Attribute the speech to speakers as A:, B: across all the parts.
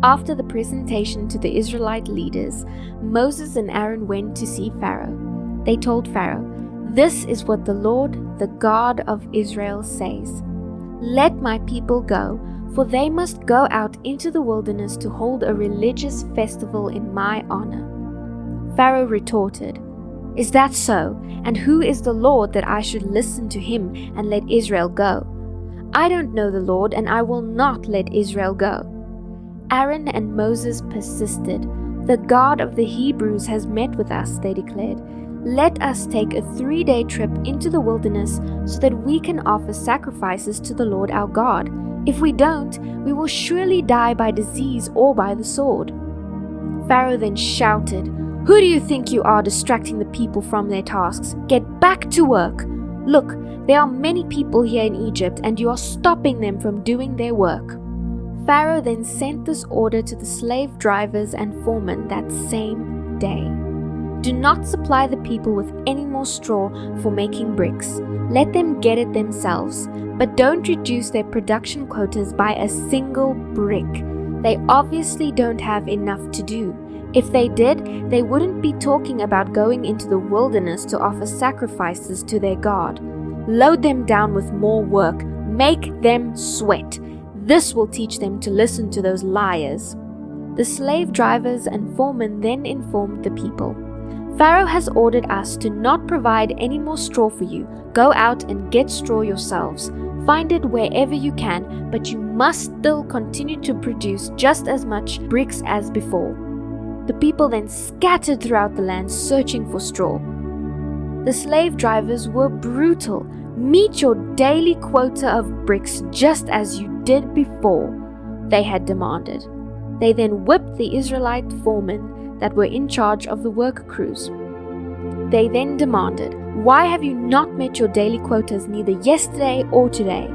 A: After the presentation to the Israelite leaders, Moses and Aaron went to see Pharaoh. They told Pharaoh, "This is what the Lord, the God of Israel, says. Let my people go, for they must go out into the wilderness to hold a religious festival in my honor." Pharaoh retorted, "Is that so? And who is the Lord that I should listen to him and let Israel go? I don't know the Lord, and I will not let Israel go." Aaron and Moses persisted. "The God of the Hebrews has met with us," they declared. "Let us take a 3-day trip into the wilderness so that we can offer sacrifices to the Lord our God. If we don't, we will surely die by disease or by the sword." Pharaoh then shouted, "Who do you think you are, distracting the people from their tasks? Get back to work! Look, there are many people here in Egypt, and you are stopping them from doing their work." Pharaoh then sent this order to the slave drivers and foremen that same day. "Do not supply the people with any more straw for making bricks. Let them get it themselves, but don't reduce their production quotas by a single brick. They obviously don't have enough to do. If they did, they wouldn't be talking about going into the wilderness to offer sacrifices to their God. Load them down with more work. Make them sweat. This will teach them to listen to those liars." The slave drivers and foremen then informed the people, "Pharaoh has ordered us to not provide any more straw for you. Go out and get straw yourselves. Find it wherever you can, but you must still continue to produce just as much bricks as before." The people then scattered throughout the land searching for straw. The slave drivers were brutal. "Meet your daily quota of bricks just as you did before," they had demanded. They then whipped the Israelite foremen that were in charge of the work crews. They then demanded, "Why have you not met your daily quotas neither yesterday or today?"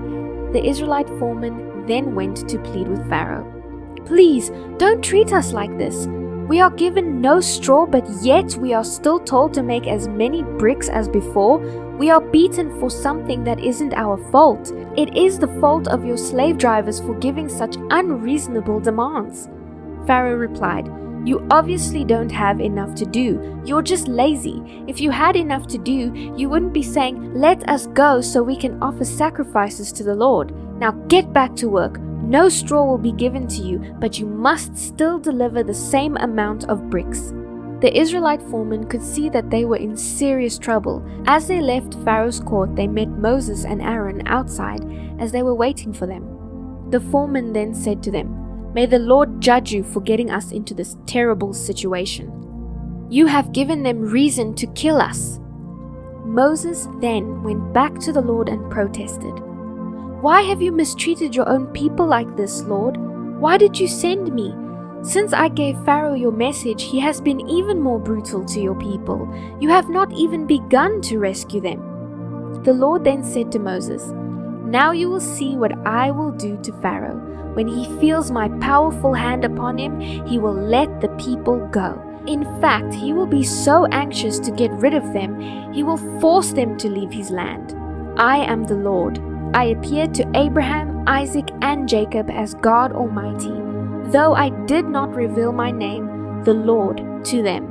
A: The Israelite foreman then went to plead with Pharaoh. "Please, don't treat us like this. We are given no straw, but yet we are still told to make as many bricks as before. We are beaten for something that isn't our fault. It is the fault of your slave drivers for giving such unreasonable demands." Pharaoh replied, "You obviously don't have enough to do. You're just lazy. If you had enough to do, you wouldn't be saying, 'Let us go so we can offer sacrifices to the Lord.' Now get back to work. No straw will be given to you, but you must still deliver the same amount of bricks." The Israelite foremen could see that they were in serious trouble. As they left Pharaoh's court, they met Moses and Aaron outside as they were waiting for them. The foreman then said to them, "May the Lord judge you for getting us into this terrible situation. You have given them reason to kill us." Moses then went back to the Lord and protested, "Why have you mistreated your own people like this, Lord? Why did you send me? Since I gave Pharaoh your message, he has been even more brutal to your people. You have not even begun to rescue them." The Lord then said to Moses, "Now you will see what I will do to Pharaoh. When he feels my powerful hand upon him, he will let the people go. In fact, he will be so anxious to get rid of them, he will force them to leave his land. I am the Lord. I appeared to Abraham, Isaac, and Jacob as God Almighty, though I did not reveal my name, the Lord, to them.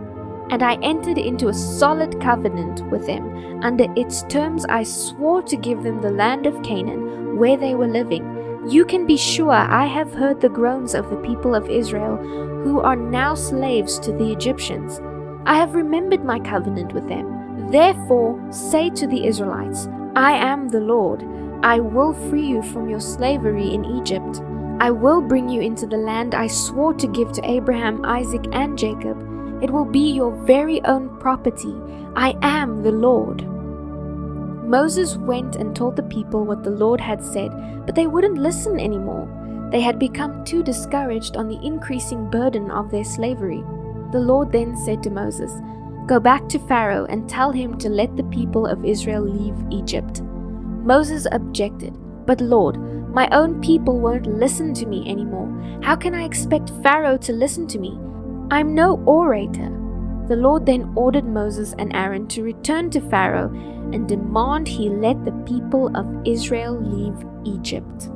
A: And I entered into a solid covenant with them. Under its terms I swore to give them the land of Canaan, where they were living. You can be sure I have heard the groans of the people of Israel, who are now slaves to the Egyptians. I have remembered my covenant with them. Therefore say to the Israelites, I am the Lord. I will free you from your slavery in Egypt. I will bring you into the land I swore to give to Abraham, Isaac, and Jacob. It will be your very own property. I am the Lord." Moses went and told the people what the Lord had said, but they wouldn't listen anymore. They had become too discouraged on the increasing burden of their slavery. The Lord then said to Moses, "Go back to Pharaoh and tell him to let the people of Israel leave Egypt." Moses objected, "But Lord, my own people won't listen to me anymore. How can I expect Pharaoh to listen to me? I'm no orator." The Lord then ordered Moses and Aaron to return to Pharaoh and demand he let the people of Israel leave Egypt.